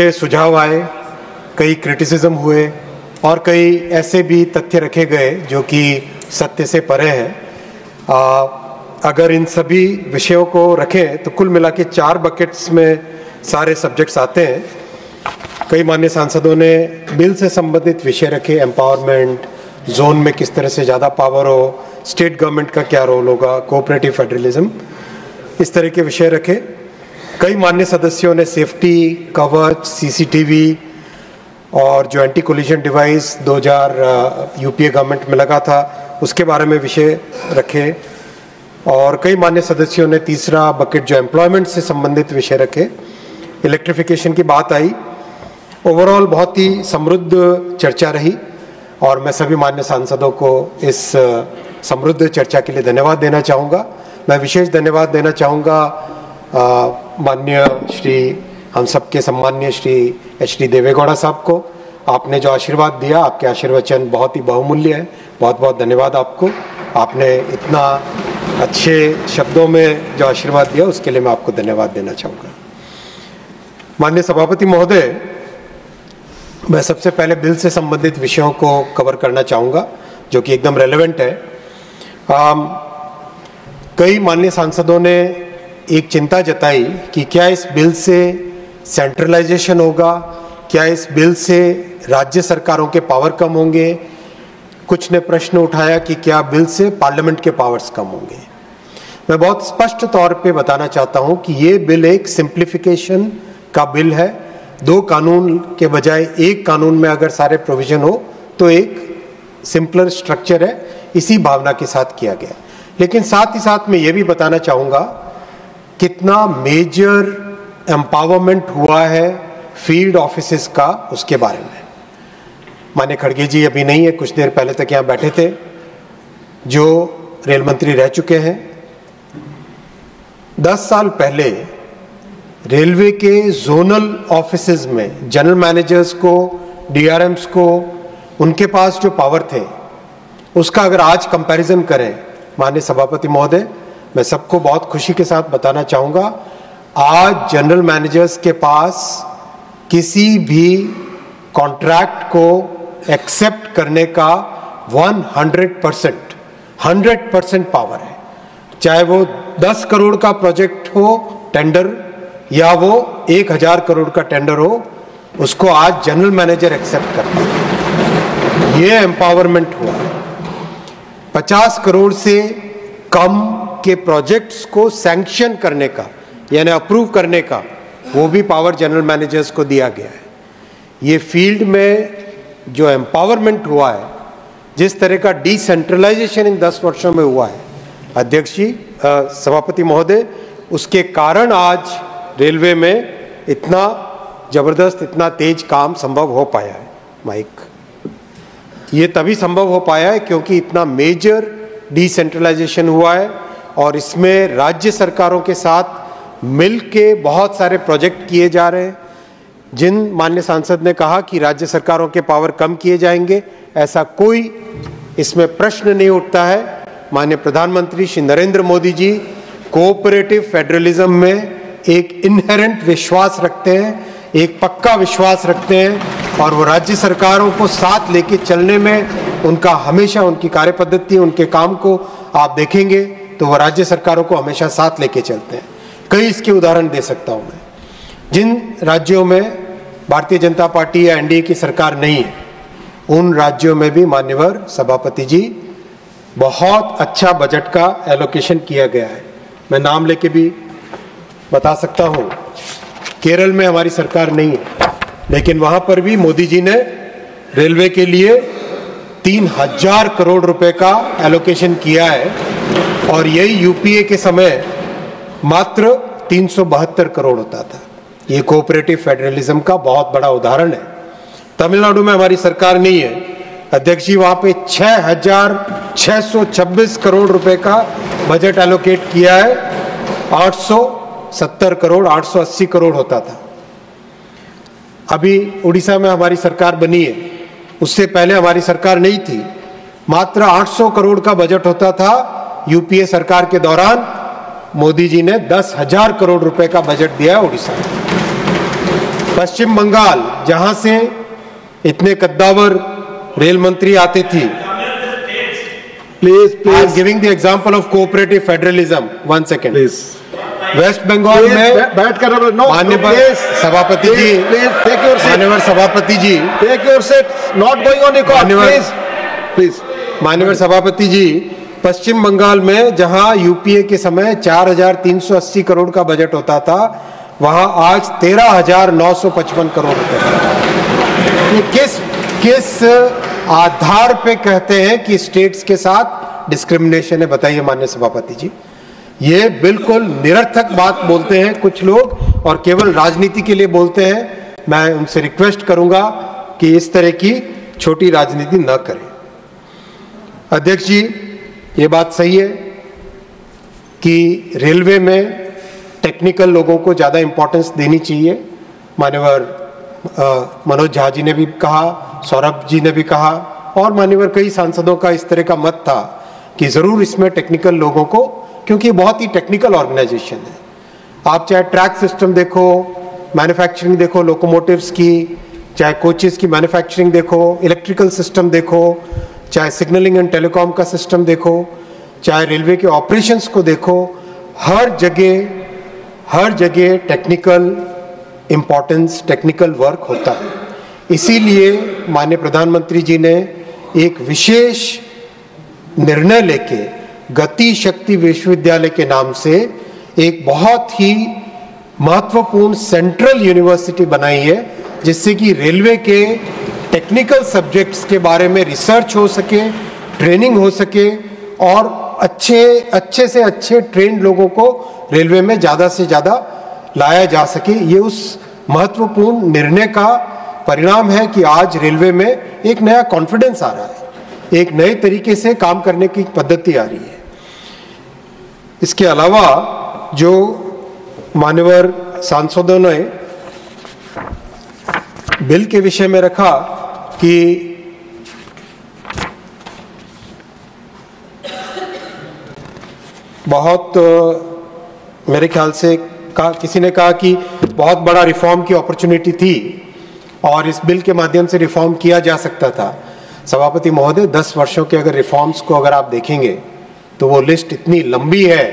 के सुझाव आए, कई क्रिटिसिज्म हुए और कई ऐसे भी तथ्य रखे गए जो कि सत्य से परे हैं। अगर इन सभी विषयों को रखें तो कुल मिला के 4 बकेट्स में सारे सब्जेक्ट्स आते हैं। कई मान्य सांसदों ने बिल से संबंधित विषय रखे, एम्पावरमेंट, जोन में किस तरह से ज़्यादा पावर हो, स्टेट गवर्नमेंट का क्या रोल होगा, कोऑपरेटिव फेडरलिज्म, इस तरह के विषय रखे। कई मान्य सदस्यों ने सेफ्टी, कवच, सीसीटीवी और जो anti collision device 2000 UPA government में लगा था उसके बारे में विषय रखे। और कई मान्य सदस्यों ने तीसरा बकेट जो एम्प्लॉयमेंट से संबंधित विषय रखे। इलेक्ट्रिफिकेशन की बात आई। ओवरऑल बहुत ही समृद्ध चर्चा रही और मैं सभी मान्य सांसदों को इस समृद्ध चर्चा के लिए धन्यवाद देना चाहूँगा। मैं विशेष धन्यवाद देना चाहूँगा माननीय श्री हम सबके सम्माननीय श्री एच.डी. देवेगौड़ा साहब को। आपने जो आशीर्वाद दिया, आपके आशीर्वचन बहुत ही बहुमूल्य है। बहुत बहुत धन्यवाद आपको। आपने इतना अच्छे शब्दों में जो आशीर्वाद दिया उसके लिए मैं आपको धन्यवाद देना चाहूँगा। माननीय सभापति महोदय, मैं सबसे पहले बिल से संबंधित विषयों को कवर करना चाहूँगा जो कि एकदम रेलेवेंट है। कई माननीय सांसदों ने एक चिंता जताई कि क्या इस बिल से सेंट्रलाइजेशन होगा, क्या इस बिल से राज्य सरकारों के पावर कम होंगे। कुछ ने प्रश्न उठाया कि क्या बिल से पार्लियामेंट के पावर्स कम होंगे। मैं बहुत स्पष्ट तौर पे बताना चाहता हूं कि ये बिल एक सिंप्लीफिकेशन का बिल है। 2 कानून के बजाय एक कानून में अगर सारे प्रोविजन हो तो एक सिंपलर स्ट्रक्चर है। इसी भावना के साथ किया गया। लेकिन साथ ही साथ मैं ये भी बताना चाहूँगा कितना मेजर एम्पावरमेंट हुआ है फील्ड ऑफिसेस का, उसके बारे में। माननीय खड़गे जी अभी नहीं है, कुछ देर पहले तक यहाँ बैठे थे, जो रेल मंत्री रह चुके हैं। 10 साल पहले रेलवे के जोनल ऑफिसेज में जनरल मैनेजर्स को, डीआरएम्स को, उनके पास जो पावर थे उसका अगर आज कंपैरिजन करें, माननीय सभापति महोदय, मैं सबको बहुत खुशी के साथ बताना चाहूँगा, आज जनरल मैनेजर्स के पास किसी भी कॉन्ट्रैक्ट को एक्सेप्ट करने का 100% पावर है। चाहे वो 10 करोड़ का प्रोजेक्ट हो टेंडर या वो 1000 करोड़ का टेंडर हो, उसको आज जनरल मैनेजर एक्सेप्ट करता है। ये एम्पावरमेंट हुआ। 50 करोड़ से कम के प्रोजेक्ट्स को सैंक्शन करने का यानी अप्रूव करने का वो भी पावर जनरल मैनेजर्स को दिया गया है। ये फील्ड में जो एम्पावरमेंट हुआ है, जिस तरह का डिसेंट्रलाइजेशन इन 10 वर्षों में हुआ है, अध्यक्ष जी, सभापति महोदय, उसके कारण आज रेलवे में इतना जबरदस्त, इतना तेज काम संभव हो पाया है। माइक, ये तभी संभव हो पाया है क्योंकि इतना मेजर डिसेंट्रलाइजेशन हुआ है और इसमें राज्य सरकारों के साथ मिलके बहुत सारे प्रोजेक्ट किए जा रहे हैं। जिन माननीय सांसद ने कहा कि राज्य सरकारों के पावर कम किए जाएंगे, ऐसा कोई इसमें प्रश्न नहीं उठता है। माननीय प्रधानमंत्री श्री नरेंद्र मोदी जी कोऑपरेटिव फेडरलिज्म में एक इनहेरेंट विश्वास रखते हैं, एक पक्का विश्वास रखते हैं और वो राज्य सरकारों को साथ लेके चलने में उनका हमेशा, उनकी कार्यपद्धति, उनके काम को आप देखेंगे तो वो राज्य सरकारों को हमेशा साथ लेके चलते हैं। कई इसके उदाहरण दे सकता हूं मैं। जिन राज्यों में भारतीय जनता पार्टी या एनडीए की सरकार नहीं है, उन राज्यों में भी मान्यवर सभापति जी बहुत अच्छा बजट का एलोकेशन किया गया है। मैं नाम लेके भी बता सकता हूं। केरल में हमारी सरकार नहीं है, लेकिन वहां पर भी मोदी जी ने रेलवे के लिए 3000 करोड़ रुपए का एलोकेशन किया है और यही यूपीए के समय मात्र 372 करोड़ होता था। ये कोऑपरेटिव फेडरलिज्म का बहुत बड़ा उदाहरण है। तमिलनाडु में हमारी सरकार नहीं है, अध्यक्ष जी, वहां पे 6626 करोड़ रुपए का बजट एलोकेट किया है। 870 करोड़, 880 करोड़ होता था। अभी उड़ीसा में हमारी सरकार बनी है, उससे पहले हमारी सरकार नहीं थी, मात्र 800 करोड़ का बजट होता था। यूपीए सरकार के दौरान मोदी जी ने 10,000 करोड़ रुपए का बजट दिया है उड़ीसा में। पश्चिम बंगाल, जहां से इतने कद्दावर रेल मंत्री आते थे, Please, I am please, giving the example of cooperative federalism, 1 second. please. West Bengal में बैठ कर नो, माननीय सभापति जी, प्लीज टेक योर सीट, माननीय सभापति जी, take your seat, not going on record, please, please. माननीय सभापति जी, पश्चिम बंगाल में जहां यूपीए के समय 4,380 करोड़ का बजट होता था, वहां आज 13,955 करोड़ रुपए। ये किस आधार पे कहते हैं कि स्टेट्स के साथ डिस्क्रिमिनेशन है? बताइए माननीय सभापति जी। ये बिल्कुल निरर्थक बात बोलते हैं कुछ लोग और केवल राजनीति के लिए बोलते हैं। मैं उनसे रिक्वेस्ट करूंगा कि इस तरह की छोटी राजनीति न करें। अध्यक्ष जी, ये बात सही है कि रेलवे में टेक्निकल लोगों को ज़्यादा इंपॉर्टेंस देनी चाहिए। मान्यवर मनोज झा जी ने भी कहा, सौरभ जी ने भी कहा और मान्यवर कई सांसदों का इस तरह का मत था कि ज़रूर इसमें टेक्निकल लोगों को, क्योंकि ये बहुत ही टेक्निकल ऑर्गेनाइजेशन है। आप चाहे ट्रैक सिस्टम देखो, मैन्युफैक्चरिंग देखो लोकोमोटिव्स की, चाहे कोचेस की मैन्युफैक्चरिंग देखो, इलेक्ट्रिकल सिस्टम देखो, चाहे सिग्नलिंग एंड टेलीकॉम का सिस्टम देखो, चाहे रेलवे के ऑपरेशंस को देखो, हर जगह टेक्निकल इम्पोर्टेंस, टेक्निकल वर्क होता है। इसीलिए माननीय प्रधानमंत्री जी ने एक विशेष निर्णय लेके गति शक्ति विश्वविद्यालय के नाम से एक बहुत ही महत्वपूर्ण सेंट्रल यूनिवर्सिटी बनाई है, जिससे कि रेलवे के टेक्निकल सब्जेक्ट्स के बारे में रिसर्च हो सके, ट्रेनिंग हो सके और अच्छे से अच्छे ट्रेंड लोगों को रेलवे में ज़्यादा से ज़्यादा लाया जा सके। ये उस महत्वपूर्ण निर्णय का परिणाम है कि आज रेलवे में एक नया कॉन्फिडेंस आ रहा है, एक नए तरीके से काम करने की पद्धति आ रही है। इसके अलावा जो मान्यवर सांसदों ने बिल के विषय में रखा कि बहुत मेरे ख्याल से किसी ने कहा कि बहुत बड़ा रिफॉर्म की अपॉर्चुनिटी थी और इस बिल के माध्यम से रिफॉर्म किया जा सकता था। सभापति महोदय, 10 वर्षों के अगर रिफॉर्म्स को अगर आप देखेंगे तो वो लिस्ट इतनी लंबी है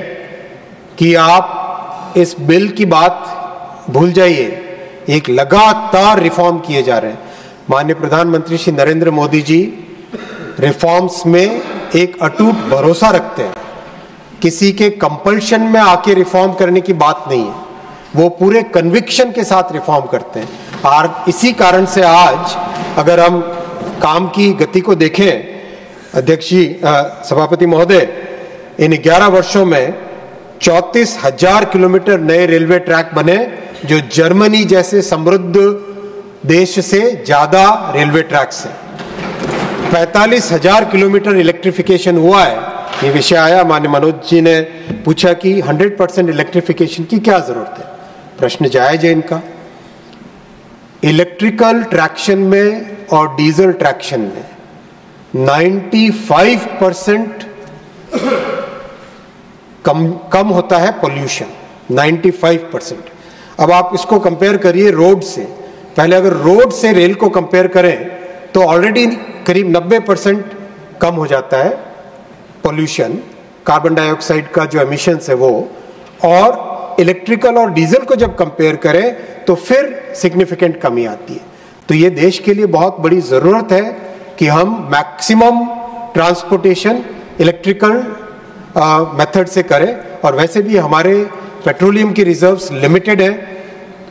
कि आप इस बिल की बात भूल जाइए। एक लगातार रिफॉर्म किए जा रहे हैं। माननीय प्रधानमंत्री श्री नरेंद्र मोदी जी रिफॉर्म्स में एक अटूट भरोसा रखते हैं। किसी के कंपल्शन में आके रिफॉर्म करने की बात नहीं है, वो पूरे कन्विक्शन के साथ रिफॉर्म करते हैं। और इसी कारण से आज अगर हम काम की गति को देखें अध्यक्ष जी, सभापति महोदय, इन 11 वर्षों में 34,000 किलोमीटर नए रेलवे ट्रैक बने, जो जर्मनी जैसे समृद्ध देश से ज्यादा रेलवे ट्रैक्स हैं। 45,000 किलोमीटर इलेक्ट्रिफिकेशन हुआ है। ये विषय आया, माननीय मनोज जी ने पूछा कि 100% इलेक्ट्रिफिकेशन की क्या जरूरत है। प्रश्न जायज है इनका। इलेक्ट्रिकल ट्रैक्शन में और डीजल ट्रैक्शन में 95% कम होता है पोल्यूशन, 95%। अब आप इसको कंपेयर करिए रोड से। पहले अगर रोड से रेल को कंपेयर करें तो ऑलरेडी करीब 90% कम हो जाता है पोल्यूशन, कार्बन डाइऑक्साइड का जो एमिशंस है वो। और इलेक्ट्रिकल और डीजल को जब कंपेयर करें तो फिर सिग्निफिकेंट कमी आती है। तो ये देश के लिए बहुत बड़ी जरूरत है कि हम मैक्सिमम ट्रांसपोर्टेशन इलेक्ट्रिकल मेथड से करें। और वैसे भी हमारे पेट्रोलियम की रिजर्व्स लिमिटेड है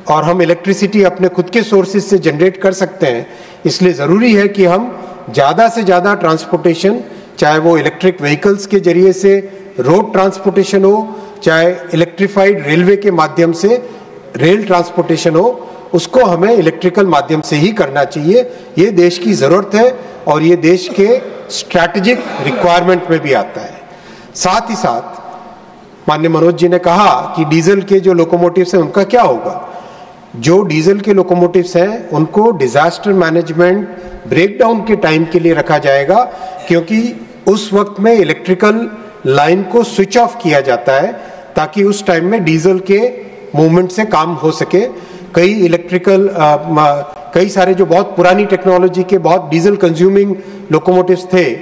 और हम इलेक्ट्रिसिटी अपने खुद के सोर्सेज से जनरेट कर सकते हैं। इसलिए ज़रूरी है कि हम ज़्यादा से ज़्यादा ट्रांसपोर्टेशन, चाहे वो इलेक्ट्रिक व्हीकल्स के जरिए से रोड ट्रांसपोर्टेशन हो, चाहे इलेक्ट्रिफाइड रेलवे के माध्यम से रेल ट्रांसपोर्टेशन हो, उसको हमें इलेक्ट्रिकल माध्यम से ही करना चाहिए। ये देश की ज़रूरत है और ये देश के स्ट्रैटेजिक रिक्वायरमेंट में भी आता है। साथ ही साथ माननीय मनोज जी ने कहा कि डीजल के जो लोकोमोटिव्स हैं उनका क्या होगा। जो डीजल के लोकोमोटिव्स हैं उनको डिजास्टर मैनेजमेंट ब्रेकडाउन के टाइम के लिए रखा जाएगा, क्योंकि उस वक्त में इलेक्ट्रिकल लाइन को स्विच ऑफ किया जाता है ताकि उस टाइम में डीजल के मूवमेंट से काम हो सके। कई इलेक्ट्रिकल कई सारे जो बहुत पुरानी टेक्नोलॉजी के बहुत डीजल कंज्यूमिंग लोकोमोटिव्स थे,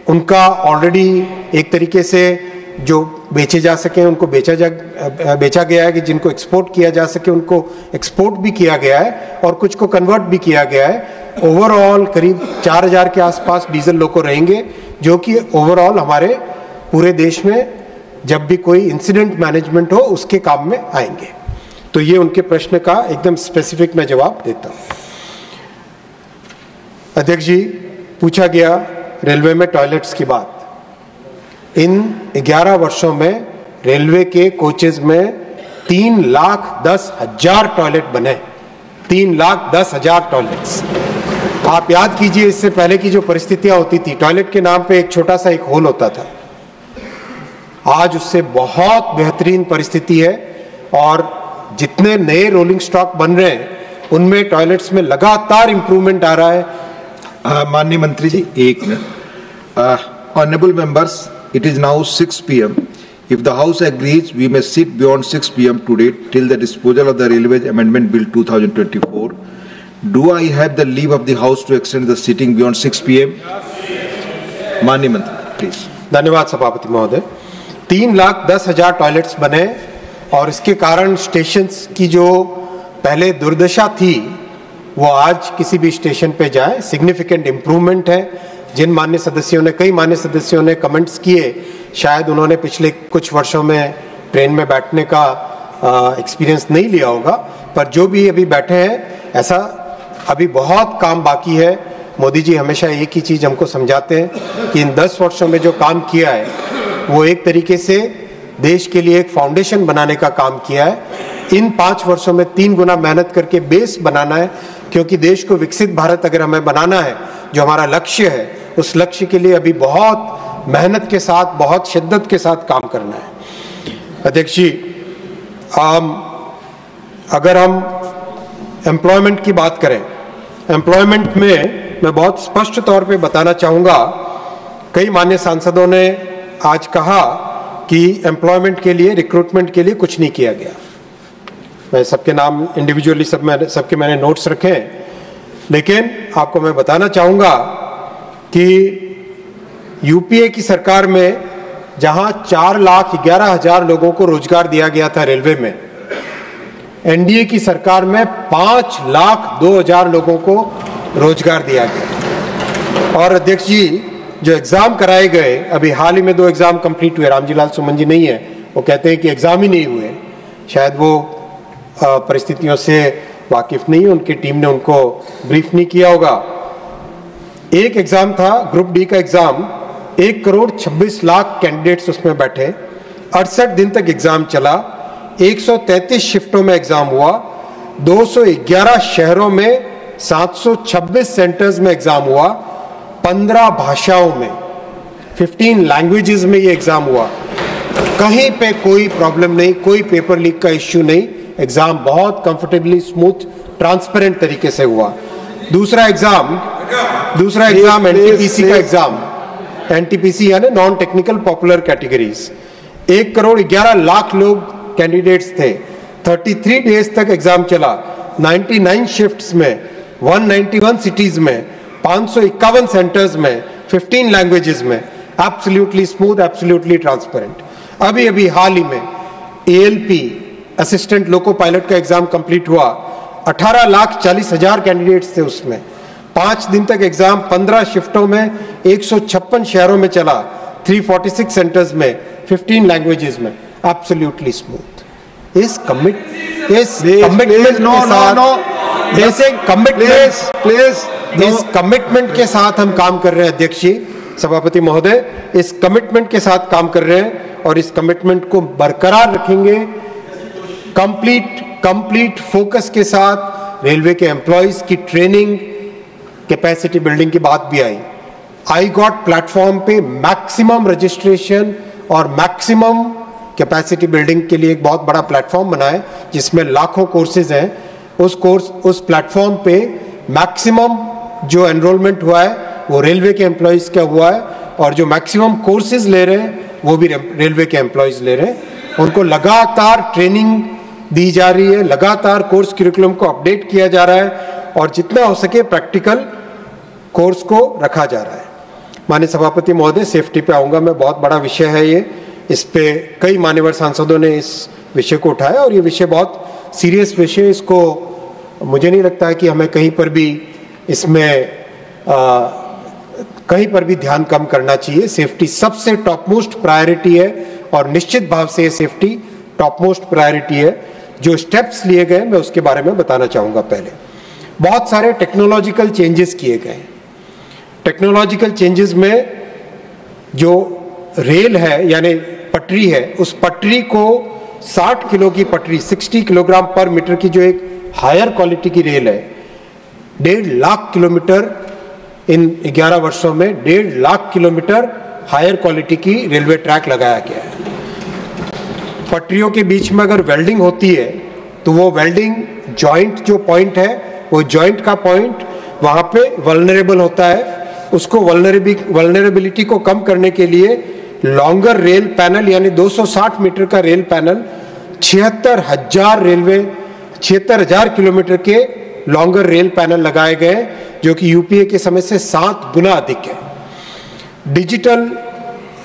उनका ऑलरेडी एक तरीके से जो बेचे जा सके उनको बेचा गया है, कि जिनको एक्सपोर्ट किया जा सके उनको एक्सपोर्ट भी किया गया है और कुछ को कन्वर्ट भी किया गया है। ओवरऑल करीब 4000 के आसपास डीजल लोको रहेंगे, जो कि ओवरऑल हमारे पूरे देश में जब भी कोई इंसिडेंट मैनेजमेंट हो उसके काम में आएंगे। तो ये उनके प्रश्न का एकदम स्पेसिफिक मैं जवाब देता हूं। अध्यक्ष जी, पूछा गया रेलवे में टॉयलेट्स की बात। इन 11 वर्षों में रेलवे के कोचेज में 3,10,000 टॉयलेट बने। 3,10,000 टॉयलेट्स। आप याद कीजिए, इससे पहले की जो परिस्थितियां होती थी, टॉयलेट के नाम पे एक छोटा सा एक होल होता था। आज उससे बहुत बेहतरीन परिस्थिति है और जितने नए रोलिंग स्टॉक बन रहे हैं उनमें टॉयलेट्स में लगातार इंप्रूवमेंट आ रहा है। माननीय मंत्री जी, एक minute. Honourable members, it is now 6 p.m. If the House agrees, we may sit beyond 6 p.m. today till the disposal of the Railways Amendment Bill 2024. Do I have the leave of the House to extend the sitting beyond 6 p.m.? माननीय मंत्री, please. धन्यवाद सभापति महोदय। 3,10,000 toilets बने और इसके कारण stations की जो पहले दुर्दशा थी वो आज किसी भी स्टेशन पे जाए, सिग्निफिकेंट इंप्रूवमेंट है। जिन मान्य सदस्यों ने, कई मान्य सदस्यों ने कमेंट्स किए, शायद उन्होंने पिछले कुछ वर्षों में ट्रेन में बैठने का एक्सपीरियंस नहीं लिया होगा, पर जो भी अभी बैठे हैं, ऐसा अभी बहुत काम बाकी है। मोदी जी हमेशा एक ही चीज हमको समझाते हैं कि इन 10 वर्षों में जो काम किया है वो एक तरीके से देश के लिए एक फाउंडेशन बनाने का काम किया है। इन 5 वर्षों में 3 गुना मेहनत करके बेस बनाना है, क्योंकि देश को विकसित भारत अगर हमें बनाना है, जो हमारा लक्ष्य है, उस लक्ष्य के लिए अभी बहुत मेहनत के साथ, बहुत शिद्दत के साथ काम करना है। अध्यक्ष जी, अगर हम एम्प्लॉयमेंट की बात करें, एम्प्लॉयमेंट में मैं बहुत स्पष्ट तौर पे बताना चाहूंगा, कई मान्य सांसदों ने आज कहा कि एम्प्लॉयमेंट के लिए, रिक्रूटमेंट के लिए कुछ नहीं किया गया। मैं सबके नाम इंडिविजुअली सबके मैंने नोट्स रखे हैं, लेकिन आपको मैं बताना चाहूंगा कि यूपीए की सरकार में जहां 4,11,000 लोगों को रोजगार दिया गया था रेलवे में, एनडीए की सरकार में 5,02,000 लोगों को रोजगार दिया गया। और अध्यक्ष जी, जो एग्जाम कराए गए, अभी हाल ही में 2 एग्जाम कंप्लीट हुए। रामजी लाल सुमन जी नहीं है, वो कहते हैं कि एग्जाम ही नहीं हुए, शायद वो परिस्थितियों से वाकिफ नहीं है, उनकी टीम ने उनको ब्रीफ नहीं किया होगा। एक एग्जाम था, ग्रुप डी का एग्जाम, 1,26,00,000 कैंडिडेट्स उसमें बैठे, 68 दिन तक एग्जाम चला, 133 शिफ्टों में एग्जाम हुआ, 211 शहरों में 726 सेंटर्स में एग्जाम हुआ, 15 भाषाओं में, 15 लैंग्वेजेस में ये एग्जाम हुआ। कहीं पे कोई प्रॉब्लम नहीं, कोई पेपर लीक का इश्यू नहीं, एग्जाम बहुत कंफर्टेबली, स्मूथ, ट्रांसपेरेंट तरीके से हुआ। दूसरा एग्जाम एनटीपीसी का एग्जाम, एनटीपीसी यानी नॉन टेक्निकल पॉपुलर कैटेगरीज, 1,11,00,000 लोग कैंडिडेट्स थे, 33 डेज तक एग्जाम चला, 99 शिफ्ट्स में, 191 सिटीज में, 551 सेंटर्स में, 15 लैंग्वेजेस में, एब्सोल्युटली स्मूथ, एब्सोल्युटली ट्रांसपेरेंट। अभी हाल ही में एएलपी असिस्टेंट लोको पायलट का एग्जाम कंप्लीट हुआ, 18,40,000 कैंडिडेट्स थे उसमें, 5 दिन तक एग्जाम, 15 शिफ्टों में, 156 शहरों में चला, 346 सेंटर्स में, 15 लैंग्वेजेस में, एब्सोल्युटली स्मूथ। इस कमिटमेंट के साथ हम काम कर रहे हैं अध्यक्ष जी, सभापति महोदय, इस कमिटमेंट के साथ काम कर रहे हैं और इस कमिटमेंट को बरकरार रखेंगे। कंप्लीट फोकस के साथ रेलवे के एम्प्लॉइज की ट्रेनिंग, कैपेसिटी बिल्डिंग की बात भी आई। आई गॉट प्लेटफॉर्म पे मैक्सिमम रजिस्ट्रेशन और मैक्सिमम कैपेसिटी बिल्डिंग के लिए एक बहुत बड़ा प्लेटफॉर्म बना है, जिसमें लाखों कोर्सेज हैं। उस प्लेटफॉर्म पे मैक्सिमम जो एनरोलमेंट हुआ है वो रेलवे के एम्प्लॉइज का हुआ है, और जो मैक्सिमम कोर्सेज ले रहे हैं वो भी रेलवे के एम्प्लॉइज ले रहे हैं। उनको लगातार ट्रेनिंग दी जा रही है, लगातार कोर्स करिकुलम को अपडेट किया जा रहा है और जितना हो सके प्रैक्टिकल कोर्स को रखा जा रहा है। माननीय सभापति महोदय, सेफ्टी पे आऊंगा मैं, बहुत बड़ा विषय है ये, इस पे कई मान्यवर सांसदों ने इस विषय को उठाया और ये विषय बहुत सीरियस विषय, इसको मुझे नहीं लगता है कि हमें कहीं पर भी इसमें कहीं पर भी ध्यान कम करना चाहिए। सेफ्टी सबसे टॉप मोस्ट प्रायोरिटी है और निश्चित भाव से सेफ्टी टॉप मोस्ट प्रायोरिटी है। जो स्टेप्स लिए गए मैं उसके बारे में बताना चाहूंगा। पहले बहुत सारे टेक्नोलॉजिकल चेंजेस किए गए। टेक्नोलॉजिकल चेंजेस में जो रेल है यानी पटरी है, उस पटरी को 60 किलो की पटरी 60 किलोग्राम पर मीटर की जो एक हायर क्वालिटी की रेल है, 1.5 लाख किलोमीटर इन 11 वर्षों में 1.5 लाख किलोमीटर हायर क्वालिटी की रेलवे ट्रैक लगाया गया है। पटरियों के बीच में अगर वेल्डिंग होती है तो वो वेल्डिंग जॉइंट जो पॉइंट है, वो जॉइंट का पॉइंट वहां पे वल्नरेबल होता है। उसको वल्नरेबिलिटी को कम करने के लिए लॉन्गर रेल पैनल यानी 260 मीटर का रेल पैनल 76,000 किलोमीटर के लॉन्गर रेल पैनल लगाए गए, जो कि यूपीए के समय से 7 गुना अधिक है। डिजिटल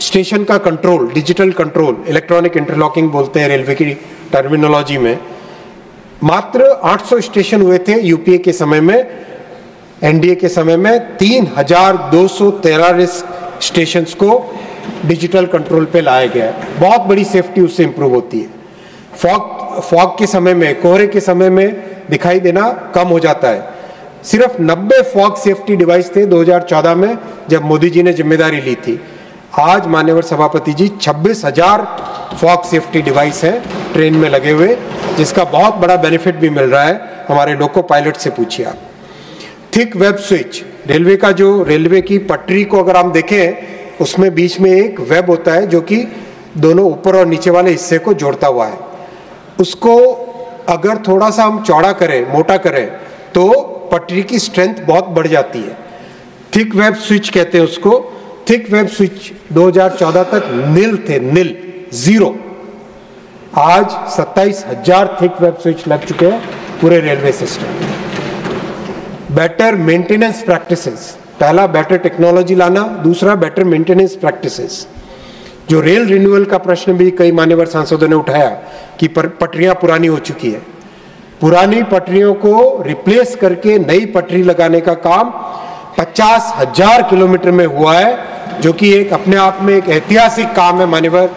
स्टेशन का control, digital control, electronic interlocking बोलते हैं रेलवे की टर्मिनोलॉजी में, मात्र 800 स्टेशन हुए थे यूपीए के समय में। एनडीए के समय में 3,243 स्टेशंस को डिजिटल कंट्रोल पे लाया गया है। बहुत बड़ी सेफ्टी उससे इंप्रूव होती है। फॉग के समय में, कोहरे के समय में दिखाई देना कम हो जाता है। सिर्फ 90 फॉग सेफ्टी डिवाइस थे 2014 में जब मोदी जी ने जिम्मेदारी ली थी। आज माननीय सभापति जी 26,000 फॉग सेफ्टी डिवाइस हैं ट्रेन में लगे हुए, जिसका बहुत बड़ा बेनिफिट भी मिल रहा है। हमारे लोको पायलट से पूछिए आप। थिक वेब स्विच, रेलवे का जो रेलवे की पटरी को अगर हम देखें, उसमें बीच में एक वेब होता है जो कि दोनों ऊपर और नीचे वाले हिस्से को जोड़ता हुआ है। उसको अगर थोड़ा सा हम चौड़ा करें, मोटा करें, तो पटरी की स्ट्रेंथ बहुत बढ़ जाती है। थिक वेब स्विच कहते हैं उसको। थिक वेब स्विच 2014 तक नील थे, नील, 0। आज 27,000 थिक वेब स्विच लग चुके हैं पूरे railway system. Better maintenance practices, पहला बेटर टेक्नोलॉजी लाना, दूसरा बेटर मेंटेनेंस प्रैक्टिसेस। जो रेल रिन्यूअल का प्रश्न भी कई मान्यवर सांसदों ने उठाया कि पटरियां पुरानी हो चुकी है, पुरानी पटरियों को रिप्लेस करके नई पटरी लगाने का काम 50,000 किलोमीटर में हुआ है, जो कि एक अपने आप में एक ऐतिहासिक काम है। माननीय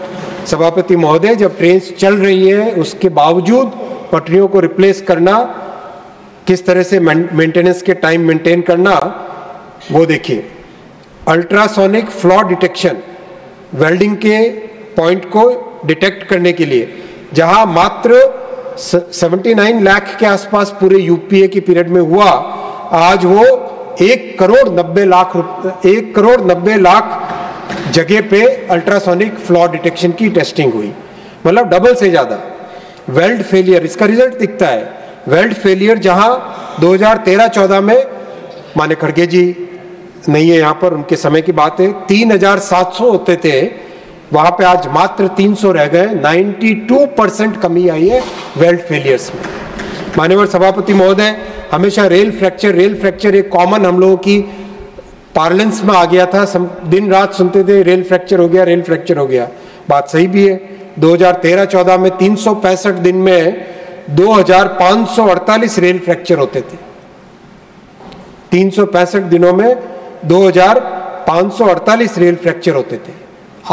सभापति महोदय, जब ट्रेन चल रही है उसके बावजूद पटरियों को रिप्लेस करना, किस तरह से मेंटेनेंस के टाइम मेंटेन करना, वो देखिए। अल्ट्रासोनिक फ्लॉ डिटेक्शन, वेल्डिंग के पॉइंट को डिटेक्ट करने के लिए, जहां मात्र 79 लाख के आसपास पूरे यूपीए की पीरियड में हुआ, आज वो 1,90,00,000 जगह पे अल्ट्रासोनिक फ्लॉ डिटेक्शन की टेस्टिंग हुई, मतलब डबल से ज्यादा। वेल्ड फेलियर, इसका रिजल्ट दिखता है। वेल्ड फेलियर जहां 2013-14 में, माने खड़गे जी नहीं है यहाँ पर, उनके समय की बात है, 3,700 होते थे, वहां पे आज मात्र 300 रह गए। 92% कमी आई है वेल्ड फेलियर्स में। माननीय सभापति महोदय, हमेशा रेल फ्रैक्चर एक कॉमन हम लोगों की पार्लेंस में आ गया था। दिन रात सुनते थे रेल फ्रैक्चर हो गया, रेल फ्रैक्चर हो गया। बात सही भी है। 2013-14 में 365 दिन में 2,548 रेल फ्रैक्चर होते थे। 365 दिनों में 2,548 रेल फ्रैक्चर होते थे।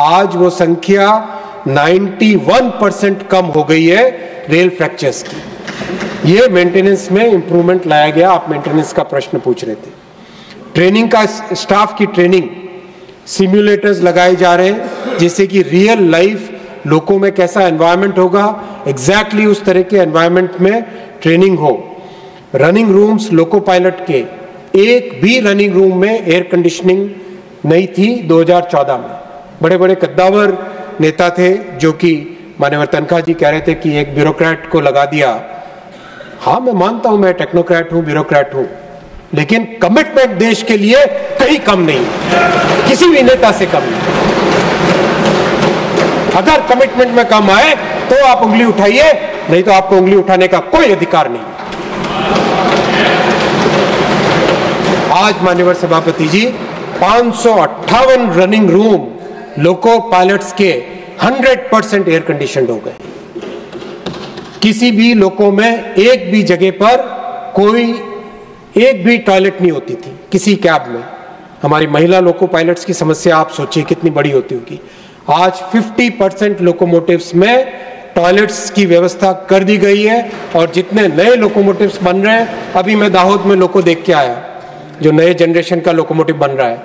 आज वो संख्या 91% कम हो गई है रेल फ्रैक्चर्स की। ये मेंटेनेंस में इंप्रूवमेंट लाया गया। आप मेंटेनेंस का प्रश्न पूछ रहे थे। ट्रेनिंग का, स्टाफ की ट्रेनिंग, सिम्युलेटर्स लगाए जा रहे हैं, जिससे कि रियल लाइफ लोगों में कैसा एनवायरनमेंट होगा, एग्जैक्टली उस तरह के एनवायरनमेंट में ट्रेनिंग हो। रनिंग रूम्स लोको पायलट के, एक भी रनिंग रूम में एयर कंडीशनिंग नहीं थी 2014 में। बड़े बड़े कद्दावर नेता थे जो कि माननीय तनखा जी कह रहे थे कि एक ब्यूरोक्रेट को लगा दिया। हाँ, मैं मानता हूं, मैं टेक्नोक्रेट हूं, ब्यूरोक्रेट हूं, लेकिन कमिटमेंट देश के लिए कहीं कम नहीं, किसी भी नेता से कम नहीं। अगर कमिटमेंट में कम आए तो आप उंगली उठाइए, नहीं तो आपको उंगली उठाने का कोई अधिकार नहीं। आज माननीय सभापति जी 558 रनिंग रूम लोको पायलट्स के 100% एयर कंडीशनड हो गए। किसी भी लोको में एक भी जगह पर कोई एक भी टॉयलेट नहीं होती थी किसी कैब में। हमारी महिला लोको पायलट्स की समस्या आप सोचिए कितनी बड़ी होती होगी। आज 50% लोकोमोटिव्स में टॉयलेट्स की व्यवस्था कर दी गई है और जितने नए लोकोमोटिव्स बन रहे हैं, अभी मैं दाहोद में लोको देख के आया जो नए जनरेशन का लोकोमोटिव बन रहा है,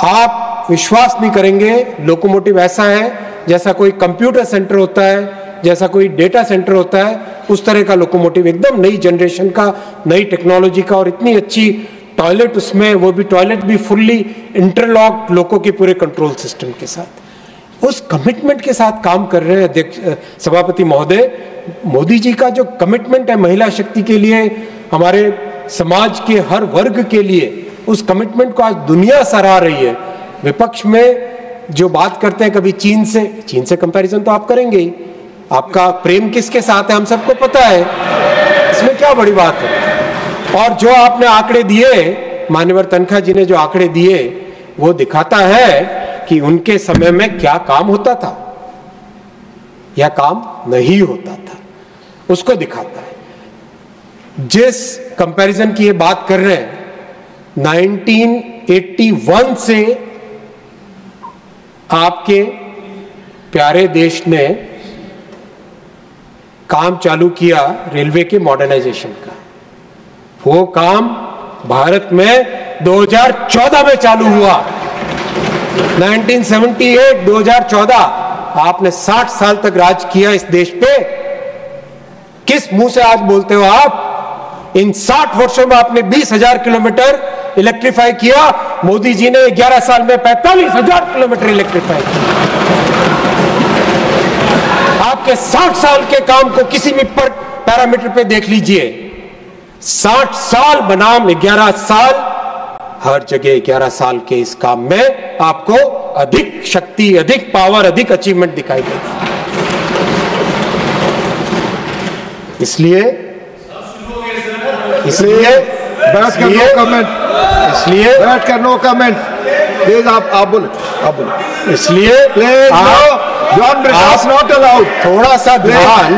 आप विश्वास नहीं करेंगे, लोकोमोटिव ऐसा है जैसा कोई कंप्यूटर सेंटर होता है, जैसा कोई डेटा सेंटर होता है, उस तरह का लोकोमोटिव, एकदम नई जनरेशन का, नई टेक्नोलॉजी का, और इतनी अच्छी टॉयलेट उसमें, वो भी टॉयलेट भी फुल्ली इंटरलॉक लोको के पूरे कंट्रोल सिस्टम के साथ। उस कमिटमेंट के साथ काम कर रहे हैं अध्यक्ष सभापति महोदय। मोदी जी का जो कमिटमेंट है महिला शक्ति के लिए, हमारे समाज के हर वर्ग के लिए, उस कमिटमेंट को आज दुनिया सराह रही है। विपक्ष में जो बात करते हैं कभी चीन से कंपैरिजन तो आप करेंगे ही, आपका प्रेम किसके साथ है हम सबको पता है, इसमें क्या बड़ी बात है। और जो आपने आंकड़े दिए, मान्यवर तनखा जी ने जो आंकड़े दिए, वो दिखाता है कि उनके समय में क्या काम होता था या काम नहीं होता था, उसको दिखाता है। जिस कंपैरिजन की ये बात कर रहे हैं, 1981 से आपके प्यारे देश ने काम चालू किया रेलवे के मॉडर्नाइजेशन का। वो काम भारत में 2014 में चालू हुआ। 1978 2014 आपने 60 साल तक राज किया इस देश पे। किस मुंह से आज बोलते हो आप? इन 60 वर्षों में आपने 20,000 किलोमीटर इलेक्ट्रीफाई किया। मोदी जी ने 11 साल में 45,000 किलोमीटर इलेक्ट्रीफाई किया। आपके 60 साल के काम को किसी भी पैरामीटर पे देख लीजिए। 60 साल बनाम 11 साल, हर जगह 11 साल के इस काम में आपको अधिक शक्ति, अधिक पावर, अधिक अचीवमेंट दिखाई देगी। इसलिए बैठ कर नो कमेंट प्लीज। आप बोले इसलिए प्लीज नॉट अलाउड। थोड़ा सा ध्यान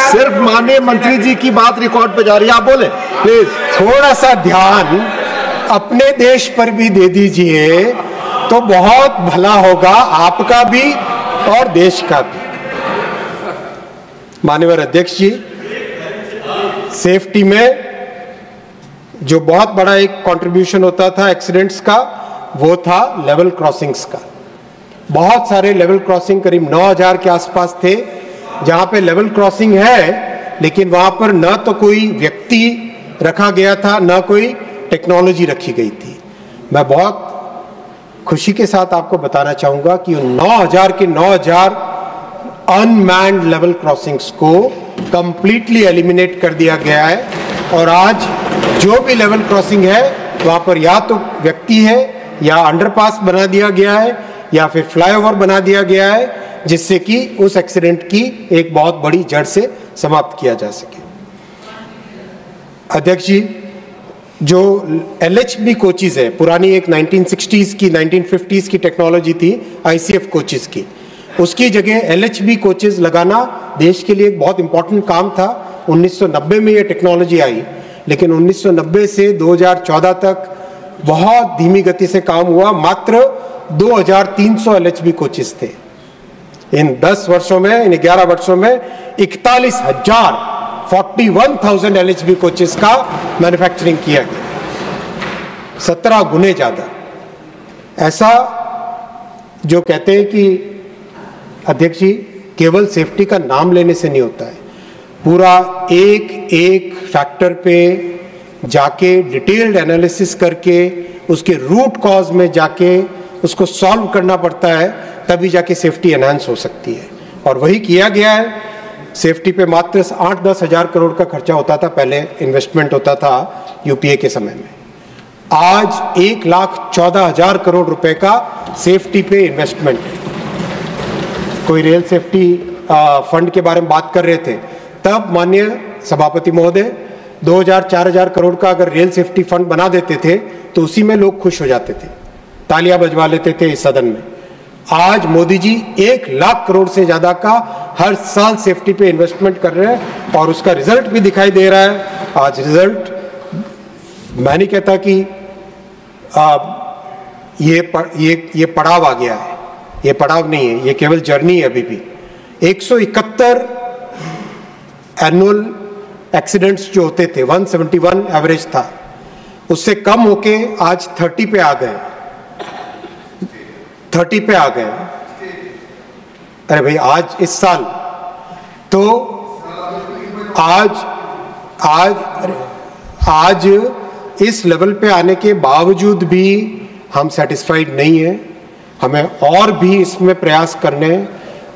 सिर्फ माननीय मंत्री जी की बात रिकॉर्ड पे जा रही है, आप बोले प्लीज। थोड़ा सा ध्यान अपने देश पर भी दे दीजिए तो बहुत भला होगा, आपका भी और देश का भी। माननीय अध्यक्ष जी, सेफ्टी में जो बहुत बड़ा एक कंट्रीब्यूशन होता था एक्सीडेंट्स का, वो था लेवल क्रॉसिंग्स का। बहुत सारे लेवल क्रॉसिंग, करीब 9,000 के आसपास थे, जहां पे लेवल क्रॉसिंग है लेकिन वहां पर न तो कोई व्यक्ति रखा गया था, न कोई टेक्नोलॉजी रखी गई थी। मैं बहुत खुशी के साथ आपको बताना चाहूंगा कि 9,000 के 9,000 अनमैन्ड लेवल क्रॉसिंग्स को कंप्लीटली एलिमिनेट कर दिया गया है। और आज जो भी लेवल क्रॉसिंग है वहां पर या तो व्यक्ति है, या अंडरपास बना दिया गया है, या फिर फ्लाईओवर बना दिया गया है, जिससे कि उस एक्सीडेंट की एक बहुत बड़ी जड़ से समाप्त किया जा सके। अध्यक्ष जी, जो LHB कोचेज है, पुरानी एक 1960s की 1950s की टेक्नोलॉजी थी ICF कोचेज की, उसकी जगह LHB कोचेज लगाना देश के लिए एक बहुत इंपॉर्टेंट काम था। 1990 में ये टेक्नोलॉजी आई, लेकिन 1990 से 2014 तक बहुत धीमी गति से काम हुआ। मात्र 2,300 LHB कोचेज थे। इन 10 वर्षों में, इन 11 वर्षों में 41,000 LHB कोचेज का मैन्युफैक्चरिंग किया गया, 17 गुने ज्यादा। ऐसा जो कहते हैं कि अध्यक्ष जी, केवल सेफ्टी का नाम लेने से नहीं होता है, पूरा एक एक फैक्टर पे जाके डिटेल्ड एनालिसिस करके उसके रूट कॉज में जाके उसको सॉल्व करना पड़ता है, तभी जाके सेफ्टी एनहांस हो सकती है। और वही किया गया है। सेफ्टी पे मात्र 8-10 हजार करोड़ का खर्चा होता था, पहले इन्वेस्टमेंट होता था यूपीए के समय में। आज 1,14,000 करोड़ रुपए का सेफ्टी पे इन्वेस्टमेंट है। कोई रेल सेफ्टी फंड के बारे में बात कर रहे थे, तब माननीय सभापति महोदय 2,000-4,000 करोड़ का अगर रेल सेफ्टी फंड बना देते थे तो उसी में लोग खुश हो जाते थे, तालियां बजवा लेते थे इस सदन में। आज मोदी जी 1 लाख करोड़ से ज्यादा का हर साल सेफ्टी पे इन्वेस्टमेंट कर रहे हैं और उसका रिजल्ट भी दिखाई दे रहा है। आज रिजल्ट मैं नहीं कहता कि ये पड़ाव आ गया है, ये पड़ाव नहीं है, ये केवल जर्नी है। अभी भी 171 एनुअल एक्सीडेंट्स जो होते थे, 171 एवरेज था, उससे कम होके आज 30 पे आ गए, 30 पे आ गए। अरे भाई आज इस साल तो आज इस लेवल पे आने के बावजूद भी हम सेटिस्फाइड नहीं है। हमें और भी इसमें प्रयास करने हैं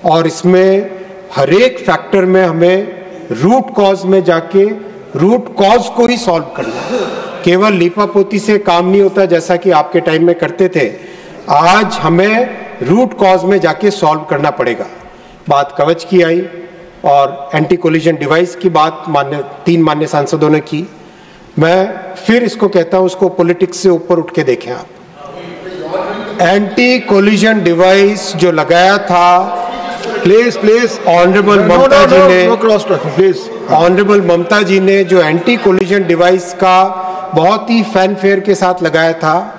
और इसमें हर एक फैक्टर में हमें रूट कॉज में जाके रूट कॉज को ही सॉल्व करना है। केवल लीपापोती से काम नहीं होता जैसा कि आपके टाइम में करते थे। आज हमें रूट कॉज में जाके सॉल्व करना पड़ेगा। बात कवच की आई और एंटी कोलिजन डिवाइस की बात तीन मान्य सांसदों ने की। मैं फिर इसको कहता हूं, उसको पॉलिटिक्स से ऊपर उठ के देखें आप। एंटी कोलिजन डिवाइस जो लगाया था, प्लीज ऑनरेबल ममता जी ने, प्लीज ऑनरेबल ममता जी ने जो एंटी कोलिजन डिवाइस का बहुत ही फैनफेयर के साथ लगाया था,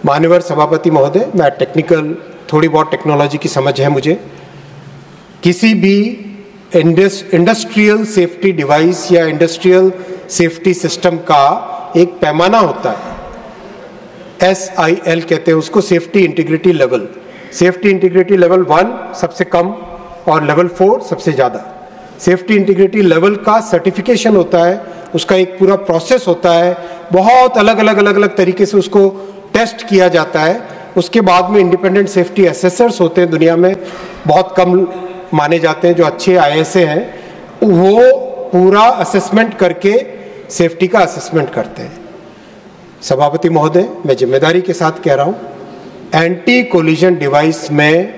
माननीय सभापति महोदय, मैं टेक्निकल थोड़ी बहुत टेक्नोलॉजी की समझ है मुझे, किसी भी इंडस्ट्रियल सेफ्टी डिवाइस या इंडस्ट्रियल सेफ्टी सिस्टम का एक पैमाना होता है, SIL कहते हैं उसको, safety integrity level. Safety integrity level 1 सबसे कम और लेवल 4 सबसे ज्यादा। सेफ्टी इंटीग्रिटी लेवल का सर्टिफिकेशन होता है, उसका एक पूरा प्रोसेस होता है, बहुत अलग अलग तरीके से उसको टेस्ट किया जाता है। उसके बाद में इंडिपेंडेंट सेफ्टी असेसर्स होते हैं, दुनिया में बहुत कम माने जाते हैं जो अच्छे ISA हैं, वो पूरा असेसमेंट करके सेफ्टी का असेसमेंट करते हैं। सभापति महोदय, मैं जिम्मेदारी के साथ कह रहा हूं, एंटी कोलिजन डिवाइस में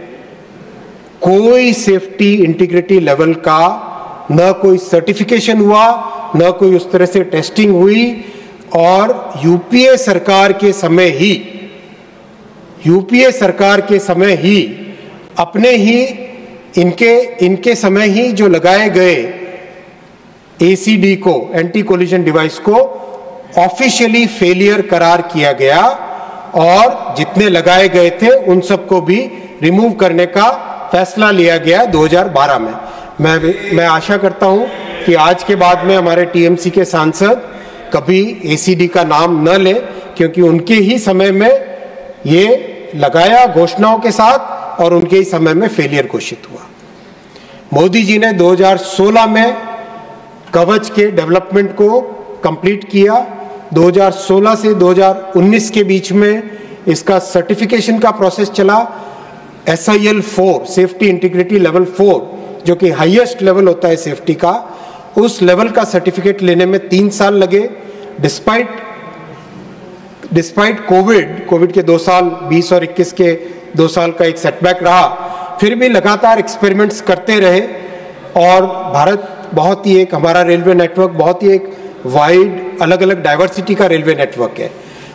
कोई सेफ्टी इंटीग्रिटी लेवल का न कोई सर्टिफिकेशन हुआ, न कोई उस तरह से टेस्टिंग हुई। और यूपीए सरकार के समय ही अपने ही इनके समय ही जो लगाए गए ACD को, एंटी कोलिजन डिवाइस को ऑफिशियली फेलियर करार किया गया और जितने लगाए गए थे उन सबको भी रिमूव करने का फैसला लिया गया 2012 में। मैं आशा करता हूं कि आज के बाद में हमारे TMC के सांसद कभी ACD का नाम न ले, क्योंकि उनके ही समय में ये लगाया घोषणाओं के साथ और उनके ही समय में फेलियर घोषित हुआ। मोदी जी ने 2016 में कवच के डेवलपमेंट को कंप्लीट किया। 2016 से 2019 के बीच में इसका सर्टिफिकेशन का प्रोसेस चला। SIL 4 सेफ्टी इंटीग्रिटी लेवल 4 जो कि हाईएस्ट लेवल होता है सेफ्टी का, उस लेवल का सर्टिफिकेट लेने में 3 साल लगे। डिस्पाइट कोविड के 2 साल 20 और 21 के 2 साल का एक सेटबैक रहा, फिर भी लगातार एक्सपेरिमेंट्स करते रहे और भारत बहुत ही एक, हमारा रेलवे नेटवर्क बहुत ही एक वाइड अलग अलग डाइवर्सिटी का रेलवे नेटवर्क है।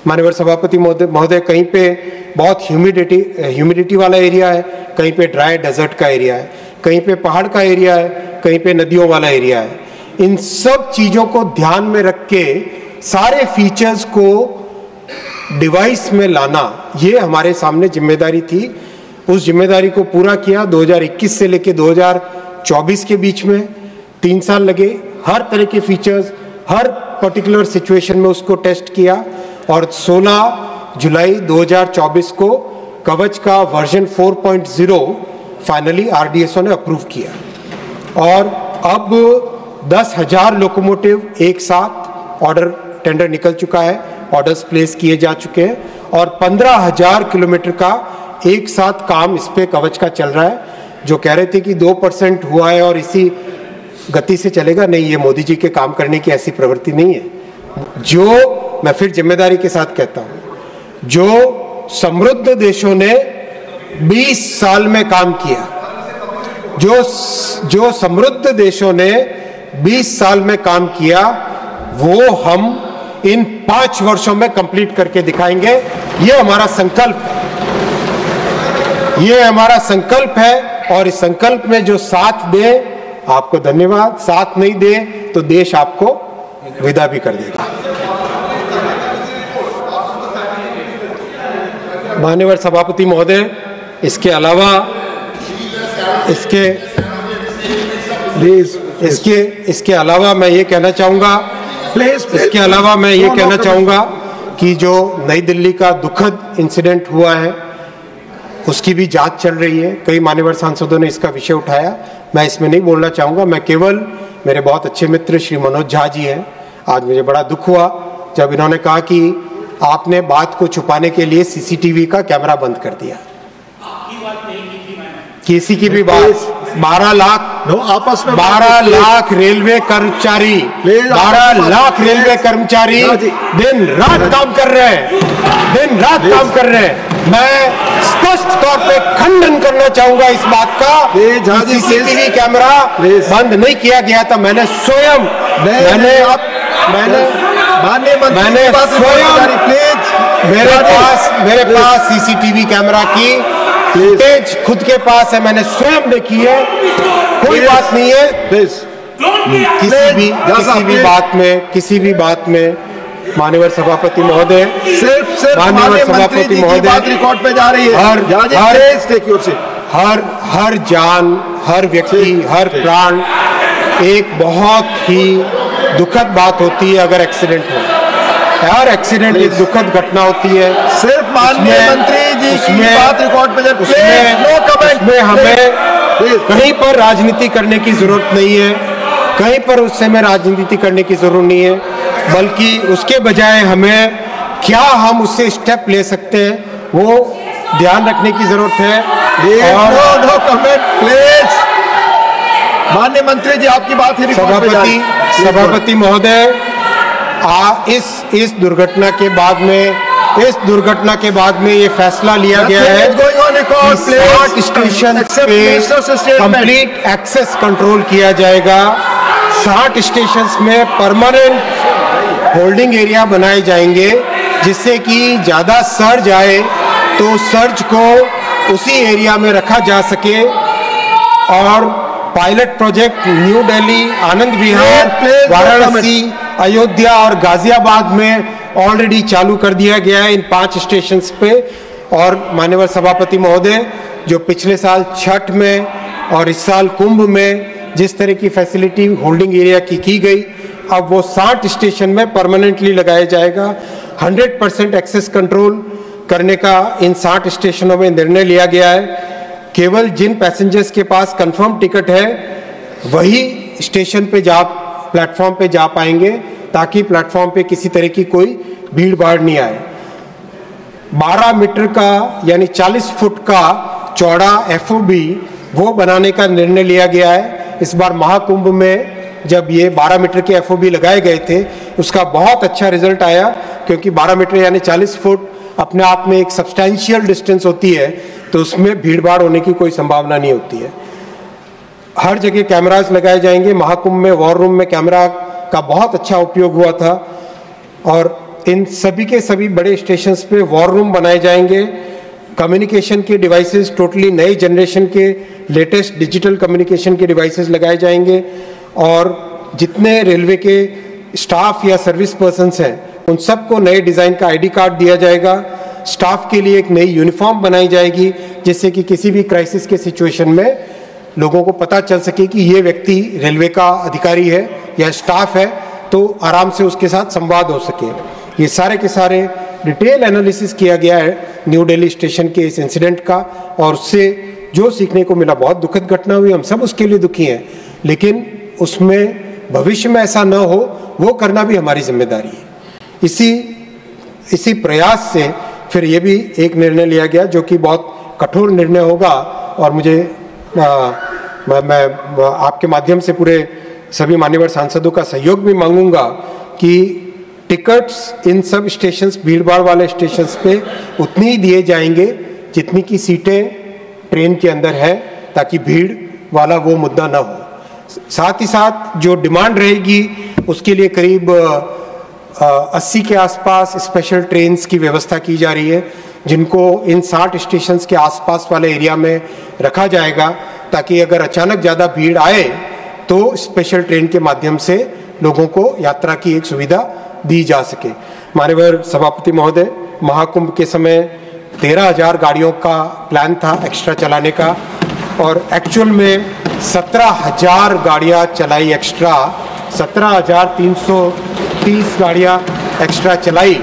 माननीय सभापति महोदय, कहीं पे बहुत ह्यूमिडिटी वाला एरिया है, कहीं पे ड्राई डेजर्ट का एरिया है, कहीं पे पहाड़ का एरिया है, कहीं पे नदियों वाला एरिया है। इन सब चीजों को ध्यान में रख के सारे फीचर्स को डिवाइस में लाना, ये हमारे सामने जिम्मेदारी थी। उस जिम्मेदारी को पूरा किया। 2021 से लेके 2024 के बीच में 3 साल लगे। हर तरह के फीचर्स हर पर्टिकुलर सिचुएशन में उसको टेस्ट किया और 16 जुलाई 2024 को कवच का वर्जन 4.0 फाइनली RDSO ने अप्रूव किया और अब 10,000 लोकोमोटिव एक साथ ऑर्डर टेंडर निकल चुका है, ऑर्डर्स प्लेस किए जा चुके हैं और 15,000 किलोमीटर का एक साथ काम इस पे कवच का चल रहा है। जो कह रहे थे कि 2% हुआ है और इसी गति से चलेगा, नहीं, ये मोदी जी के काम करने की ऐसी प्रवृत्ति नहीं है। जो मैं फिर जिम्मेदारी के साथ कहता हूं, जो समृद्ध देशों ने 20 साल में काम किया, जो समृद्ध देशों ने 20 साल में काम किया, वो हम इन 5 वर्षों में कंप्लीट करके दिखाएंगे। ये हमारा संकल्प है, ये हमारा संकल्प है। और इस संकल्प में जो साथ दे, आपको धन्यवाद, साथ नहीं दे तो देश आपको विदा भी कर देगा। माननीय सभापति महोदय, इसके अलावा इसके अलावा मैं ये कहना चाहूंगा कि जो नई दिल्ली का दुखद इंसिडेंट हुआ है, उसकी भी जांच चल रही है। कई मान्यवर सांसदों ने इसका विषय उठाया, मैं इसमें नहीं बोलना चाहूंगा। मैं केवल, मेरे बहुत अच्छे मित्र श्री मनोज झा जी हैं, आज मुझे बड़ा दुख हुआ जब इन्होंने कहा कि आपने बात को छुपाने के लिए सीसीटीवी का कैमरा बंद कर दिया। किसी की भी बात, 12 लाख आपस में 12 लाख रेलवे कर्मचारी, 12 लाख रेलवे कर्मचारी दिन रात काम कर रहे हैं, दिन रात काम कर रहे हैं। मैं स्पष्ट तौर पे खंडन करना चाहूंगा इस बात का, सीसीटीवी कैमरा बंद नहीं किया गया था। मैंने स्वयं मेरे पास सीसीटीवी कैमरा की फुटेज खुद के पास है, मैंने स्वयं देखी है। कोई बात नहीं है, किसी भी बात में माननीय सभापति महोदय, माननीय सभापति महोदय, रिकॉर्ड पे जा रही है। हर जान, हर व्यक्ति, हर प्राण एक बहुत ही दुखद बात होती है। अगर एक्सीडेंट हो, हर एक्सीडेंट एक दुखद घटना होती है। सिर्फ माननीय मंत्री जी की बात रिकॉर्ड पे उसमें हमें कहीं पर राजनीति करने की जरूरत नहीं है, कहीं पर उस समय राजनीति करने की जरूरत नहीं है, बल्कि उसके बजाय हमें क्या हम उससे स्टेप ले सकते हैं वो ध्यान रखने की जरूरत है। No comment please. माननीय मंत्री जी, आपकी बात है सभापति महोदय, इस दुर्घटना के बाद में ये फैसला लिया गया है कि 60 स्टेशन पे कंप्लीट एक्सेस कंट्रोल किया जाएगा। 60 स्टेशन में परमानेंट होल्डिंग एरिया बनाए जाएंगे, जिससे कि ज्यादा सर्ज आए तो सर्ज को उसी एरिया में रखा जा सके। और pilot project new Delhi, Anand Vihar, Varanasi, Ayodhya और गाजियाबाद में ऑलरेडी चालू कर दिया गया है इन 5 स्टेशन पे। और माननीय सभापति महोदय, जो पिछले साल छठ में और इस साल कुंभ में जिस तरह की फैसिलिटी होल्डिंग एरिया की गई, अब वो 60 स्टेशन में परमानेंटली लगाया जाएगा। 100% एक्सेस कंट्रोल करने का इन 60 स्टेशनों में निर्णय लिया गया है। केवल जिन पैसेंजर्स के पास कंफर्म टिकट है वही स्टेशन पे प्लेटफॉर्म पे जा पाएंगे, ताकि प्लेटफॉर्म पे किसी तरह की कोई भीड़ भाड़ नहीं आए। 12 मीटर का यानी 40 फुट का चौड़ा FOB वो बनाने का निर्णय लिया गया है। इस बार महाकुंभ में जब ये 12 मीटर के FOB लगाए गए थे, उसका बहुत अच्छा रिजल्ट आया, क्योंकि 12 मीटर यानी 40 फुट अपने आप में एक सब्सटैंशियल डिस्टेंस होती है, तो उसमें भीड़ भाड़ होने की कोई संभावना नहीं होती है। हर जगह कैमरास लगाए जाएंगे। महाकुंभ में वॉर रूम में कैमरा का बहुत अच्छा उपयोग हुआ था, और इन सभी के सभी बड़े स्टेशंस पे वॉर रूम बनाए जाएंगे। कम्युनिकेशन के डिवाइसेस टोटली नए जनरेशन के लेटेस्ट डिजिटल कम्युनिकेशन के डिवाइसेस लगाए जाएंगे, और जितने रेलवे के स्टाफ या सर्विस पर्सन्स हैं उन सबको नए डिजाइन का ID कार्ड दिया जाएगा। स्टाफ के लिए एक नई यूनिफॉर्म बनाई जाएगी, जिससे कि किसी भी क्राइसिस के सिचुएशन में लोगों को पता चल सके कि ये व्यक्ति रेलवे का अधिकारी है या स्टाफ है, तो आराम से उसके साथ संवाद हो सके। ये सारे के सारे डिटेल एनालिसिस किया गया है न्यू दिल्ली स्टेशन के इस इंसिडेंट का, और उससे जो सीखने को मिला, बहुत दुखद घटना हुई, हम सब उसके लिए दुखी हैं, लेकिन उसमें भविष्य में ऐसा न हो वो करना भी हमारी जिम्मेदारी है। इसी प्रयास से फिर ये भी एक निर्णय लिया गया, जो कि बहुत कठोर निर्णय होगा, और मुझे मैं आपके माध्यम से पूरे सभी मान्यवर सांसदों का सहयोग भी मांगूंगा कि टिकट्स इन सब स्टेशंस, भीड़ भाड़ वाले स्टेशंस पे उतनी ही दिए जाएंगे जितनी की सीटें ट्रेन के अंदर है, ताकि भीड़ वाला वो मुद्दा ना हो। साथ ही साथ जो डिमांड रहेगी उसके लिए करीब 80 के आसपास स्पेशल ट्रेन्स की व्यवस्था की जा रही है, जिनको इन 60 स्टेशंस के आसपास वाले एरिया में रखा जाएगा, ताकि अगर अचानक ज़्यादा भीड़ आए तो स्पेशल ट्रेन के माध्यम से लोगों को यात्रा की एक सुविधा दी जा सके। माननीय सभापति महोदय, महाकुंभ के समय 13,000 गाड़ियों का प्लान था एक्स्ट्रा चलाने का, और एक्चुअल में 17,000 गाड़ियाँ चलाई एक्स्ट्रा, 17,330 गाड़ियाँ एक्स्ट्रा चलाई,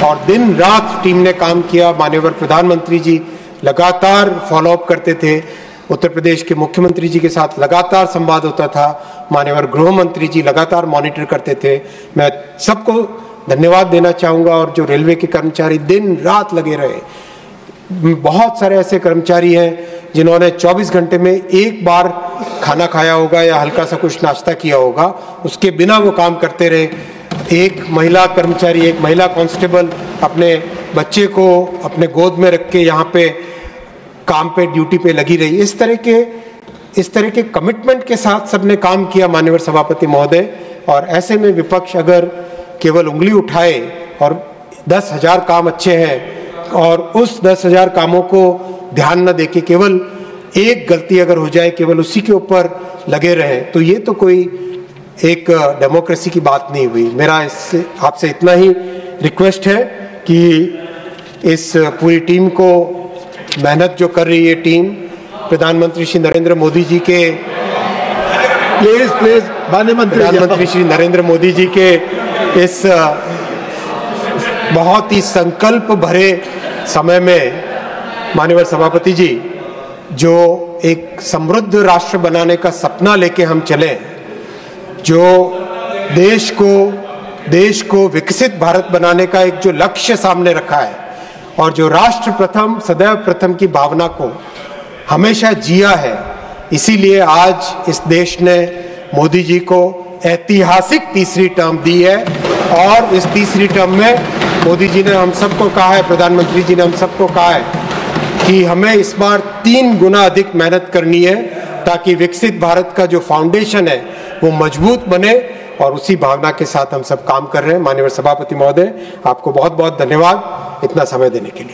और दिन रात टीम ने काम किया। माननीय प्रधानमंत्री जी लगातार फॉलोअप करते थे, उत्तर प्रदेश के मुख्यमंत्री जी के साथ लगातार संवाद होता था, माननीय गृह मंत्री जी लगातार मॉनिटर करते थे। मैं सबको धन्यवाद देना चाहूँगा, और जो रेलवे के कर्मचारी दिन रात लगे रहे, बहुत सारे ऐसे कर्मचारी हैं जिन्होंने 24 घंटे में एक बार खाना खाया होगा या हल्का सा कुछ नाश्ता किया होगा, उसके बिना वो काम करते रहे। एक महिला कर्मचारी, एक महिला कांस्टेबल अपने बच्चे को अपने गोद में रख के यहाँ पे काम पे, ड्यूटी पे लगी रही। इस तरह के कमिटमेंट के साथ सबने काम किया माननीय सभापति महोदय। और ऐसे में विपक्ष अगर केवल उंगली उठाए और 10,000 काम अच्छे हैं और उस 10,000 कामों को ध्यान न देके केवल एक गलती अगर हो जाए, केवल उसी के ऊपर लगे रहे, तो ये तो कोई एक डेमोक्रेसी की बात नहीं हुई। मेरा इससे आपसे इतना ही रिक्वेस्ट है कि इस पूरी टीम को, मेहनत जो कर रही है टीम, प्रधानमंत्री श्री नरेंद्र मोदी जी के प्रधानमंत्री श्री नरेंद्र मोदी जी के इस बहुत ही संकल्प भरे समय में माननीय सभापति जी, जो एक समृद्ध राष्ट्र बनाने का सपना लेके हम चले, जो देश को विकसित भारत बनाने का एक जो लक्ष्य सामने रखा है, और जो राष्ट्र प्रथम सदैव प्रथम की भावना को हमेशा जिया है, इसीलिए आज इस देश ने मोदी जी को ऐतिहासिक तीसरी टर्म दी है। और इस तीसरी टर्म में मोदी जी ने हम सबको कहा है, प्रधानमंत्री जी ने हम सबको कहा है कि हमें इस बार 3 गुना अधिक मेहनत करनी है, ताकि विकसित भारत का जो फाउंडेशन है वो मजबूत बने, और उसी भावना के साथ हम सब काम कर रहे हैं। माननीय सभापति महोदय, आपको बहुत बहुत धन्यवाद इतना समय देने के लिए।